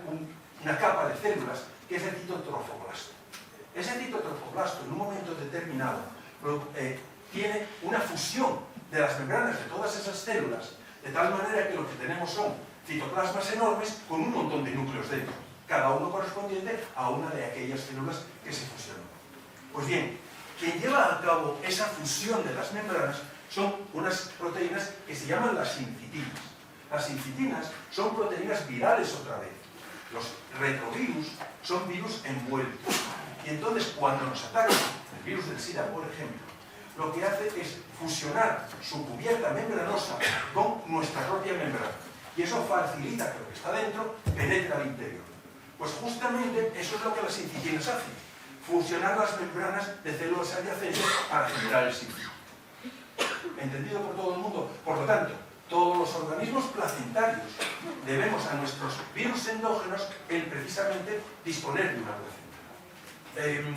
una capa de células que es el citotrofoblasto. Ese citotrofoblasto en un momento determinado tiene una fusión de las membranas de todas esas células, de tal manera que lo que tenemos son citoplasmas enormes con un montón de núcleos dentro, cada uno correspondiente a una de aquellas células que se fusionó. Pues bien, quien lleva a cabo esa fusión de las membranas son unas proteínas que se llaman las sincitinas. Las sincitinas son proteínas virales otra vez. Los retrovirus son virus envueltos. Y entonces, cuando nos ataca el virus del SIDA, por ejemplo, lo que hace es fusionar su cubierta membranosa con nuestra propia membrana. Y eso facilita que lo que está dentro penetre al interior. Pues justamente eso es lo que las sincitinas hacen. Fusionar las membranas de células adyacentes para generar el SIDA. ¿Entendido por todo el mundo? Por lo tanto, todos los organismos placentarios debemos a nuestros virus endógenos el precisamente disponer de una placenta.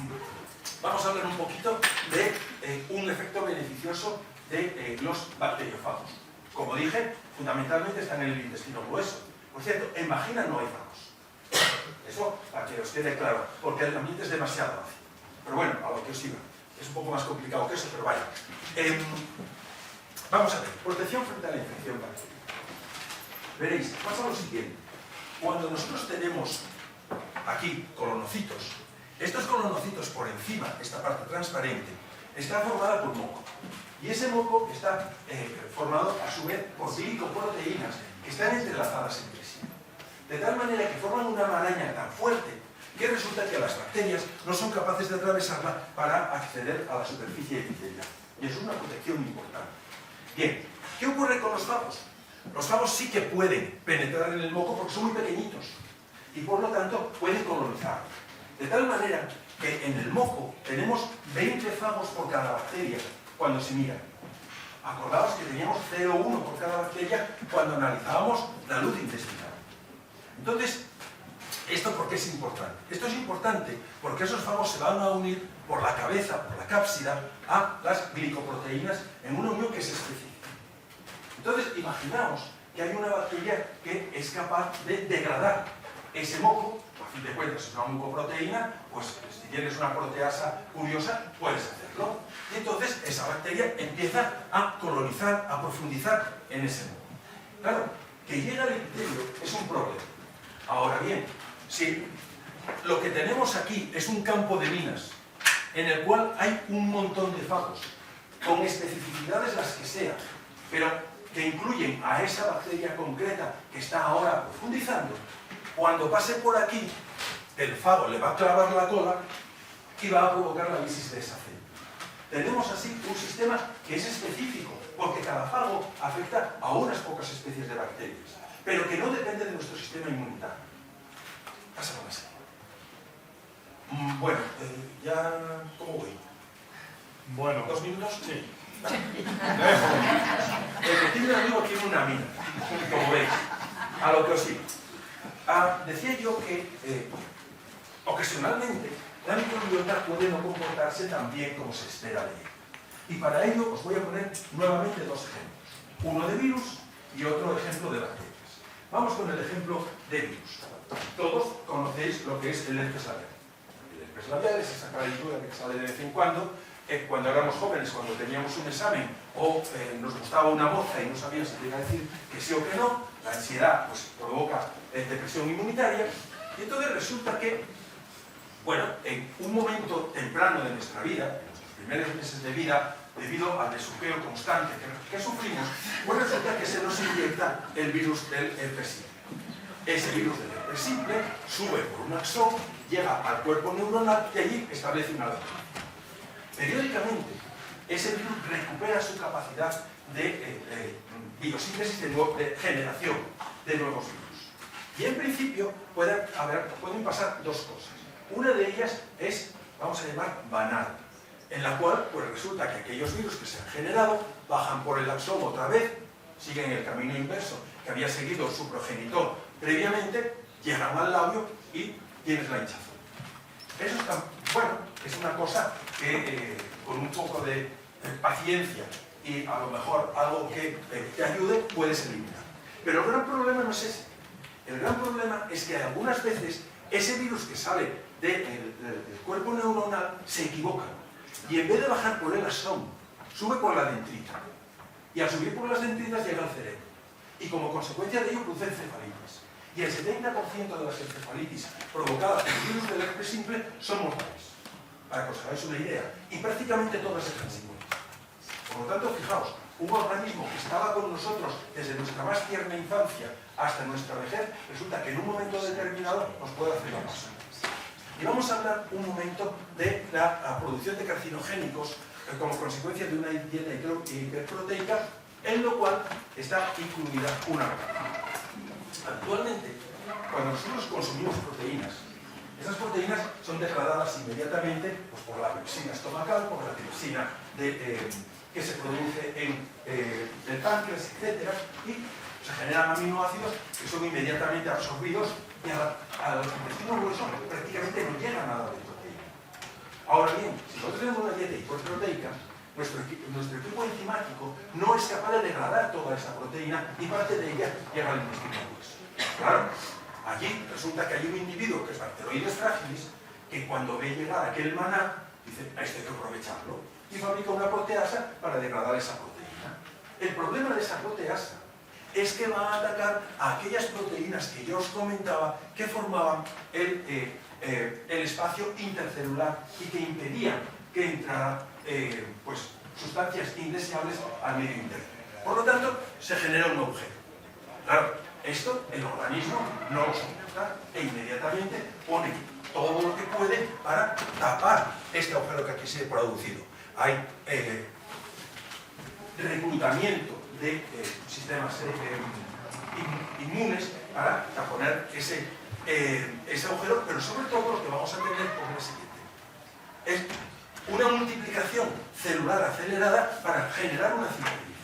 Vamos a hablar un poquito de un efecto beneficioso de los bacteriófagos. Como dije, fundamentalmente están en el intestino grueso. Por cierto, en vagina no hay fagos. Eso para que os quede claro, porque el ambiente es demasiado ácido. Pero bueno, a lo que os iba. Es un poco más complicado que eso, pero vaya. Vamos a ver, protección frente a la infección bacteriana. Veréis, pasa lo siguiente. Cuando nosotros tenemos aquí colonocitos, estos colonocitos por encima, esta parte transparente, está formada por moco. Y ese moco está formado a su vez por glicoproteínas que están entrelazadas entre sí. De tal manera que forman una maraña tan fuerte que resulta que las bacterias no son capaces de atravesarla para acceder a la superficie epitelial. Y eso es una protección importante. Bien, ¿qué ocurre con los fagos? Los fagos sí que pueden penetrar en el moco porque son muy pequeñitos y por lo tanto pueden colonizar. De tal manera que en el moco tenemos 20 fagos por cada bacteria cuando se miran. Acordaos que teníamos 0,1 por cada bacteria cuando analizábamos la luz intestinal. Entonces, ¿esto por qué es importante? Esto es importante porque esos fagos se van a unir por la cabeza, por la cápsida, a las glicoproteínas en una unión que es específica. Entonces, imaginaos que hay una bacteria que es capaz de degradar ese moco. A fin de cuentas, es una mucoproteína, pues si tienes una proteasa curiosa, puedes hacerlo. Y entonces esa bacteria empieza a colonizar, a profundizar en ese moco. Claro, que llega al epitelio es un problema. Ahora bien, si lo que tenemos aquí es un campo de minas en el cual hay un montón de fagos, con especificidades las que sean, pero que incluyen a esa bacteria concreta que está ahora profundizando, cuando pase por aquí, el fago le va a clavar la cola y va a provocar la lisis de esa célula. Tenemos así un sistema que es específico, porque cada fago afecta a unas pocas especies de bacterias, pero que no depende de nuestro sistema inmunitario. Pásame la serie. Bueno, ya... ¿Cómo voy? Bueno. ¿2 minutos? Sí. El que tiene un amigo tiene una mina, como veis. A lo que os iba. Decía yo que ocasionalmente la microbiota puede no comportarse tan bien como se espera de ella. Y para ello os voy a poner nuevamente 2 ejemplos. Uno de virus y otro ejemplo de bacterias. Vamos con el ejemplo de virus. Todos conocéis lo que es el herpes labial. El herpes labial es esa calentura que sale de vez en cuando éramos jóvenes, cuando teníamos un examen o nos gustaba una moza y no sabíamos si tenía que decir que sí o que no, la ansiedad pues, provoca depresión inmunitaria, y entonces resulta que, bueno, en un momento temprano de nuestra vida, en nuestros primeros meses de vida, debido al desuqueo constante que sufrimos, pues resulta que se nos inyecta el virus del herpes simple. Ese virus del herpes simple sube por un axón, llega al cuerpo neuronal y allí establece una adaptación. Periódicamente, ese virus recupera su capacidad de biosíntesis, de generación de nuevos virus. Y en principio pueden pasar 2 cosas. Una de ellas es, vamos a llamar, banal, en la cual pues resulta que aquellos virus que se han generado bajan por el axón otra vez, siguen el camino inverso que había seguido su progenitor previamente, llegan al labio y tienes la hinchazón. Eso está, bueno, es una cosa que con un poco de paciencia y a lo mejor algo que te ayude puedes eliminar. Pero el gran problema no es ese. El gran problema es que algunas veces ese virus que sale del cuerpo neuronal se equivoca y en vez de bajar por el axón, sube por la dendrita. Y al subir por las dendritas llega al cerebro. Y como consecuencia de ello produce encefalitis. Y el 70% de las encefalitis provocadas por el virus del herpes simple son mortales. Para que os hagáis una idea. Y prácticamente todas están sin morir. Por lo tanto, fijaos, un organismo que estaba con nosotros desde nuestra más tierna infancia hasta nuestra vejez, resulta que en un momento determinado nos puede hacer la paso. Y vamos a hablar un momento de la producción de carcinogénicos como consecuencia de una dieta hiperproteica, en lo cual está incluida una bacteria. Actualmente, cuando nosotros consumimos proteínas, esas proteínas son degradadas inmediatamente pues, por la pepsina estomacal, por la pepsina que se produce en el páncreas, etc. Y se generan aminoácidos que son inmediatamente absorbidos y al intestino grueso prácticamente no llega nada de proteína. Ahora bien, si nosotros tenemos una dieta hiperproteica, nuestro equipo enzimático no es capaz de degradar toda esa proteína y parte de ella llega al intestino grueso. Claro, allí resulta que hay un individuo que es Bacteroides fragilis que cuando ve llegar aquel maná dice, esto hay que aprovecharlo y fabrica una proteasa para degradar esa proteína. El problema de esa proteasa es que va a atacar a aquellas proteínas que yo os comentaba que formaban el espacio intercelular y que impedían que entraran pues, sustancias indeseables al medio interno. Por lo tanto, se genera un agujero. Claro, esto el organismo no lo soporta e inmediatamente pone todo lo que puede para tapar este agujero que aquí se ha producido. Hay reclutamiento de sistemas inmunes para taponar ese agujero, pero sobre todo lo que vamos a tener es lo siguiente. Es una multiplicación celular acelerada para generar una cicatriz.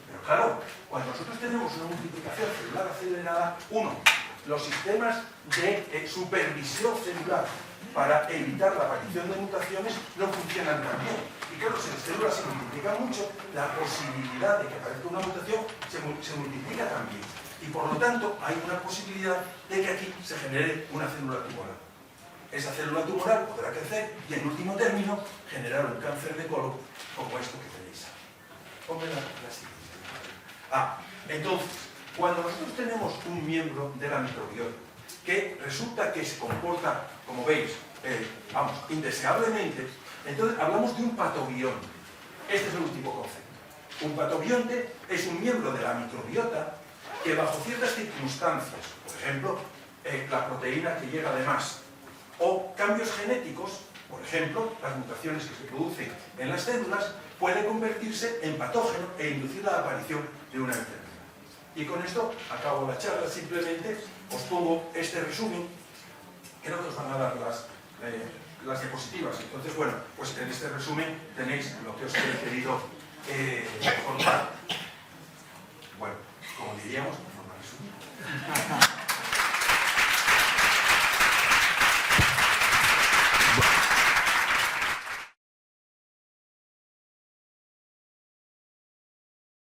Pero claro, cuando nosotros tenemos una multiplicación celular acelerada, los sistemas de supervisión celular para evitar la aparición de mutaciones no funcionan tan bien. Y claro, si las células se multiplican mucho, la posibilidad de que aparezca una mutación se multiplica también. Y por lo tanto, hay una posibilidad de que aquí se genere una célula tumoral. Esa célula tumoral podrá crecer y, en último término, generar un cáncer de colon como esto que tenéis aquí. Ponme la siguiente. Entonces, cuando nosotros tenemos un miembro de la microbiota que resulta que se comporta, como veis, indeseablemente, entonces hablamos de un patobionte. Este es el último concepto. Un patobionte es un miembro de la microbiota que bajo ciertas circunstancias, por ejemplo, la proteína que llega de más, o cambios genéticos, por ejemplo, las mutaciones que se producen en las células, puede convertirse en patógeno e inducir la aparición de una enfermedad. Y con esto acabo la charla, simplemente os pongo este resumen, creo que os van a dar las las diapositivas. Entonces, bueno, pues en este resumen tenéis lo que os he querido contar. Bueno, como diríamos, de forma resumida.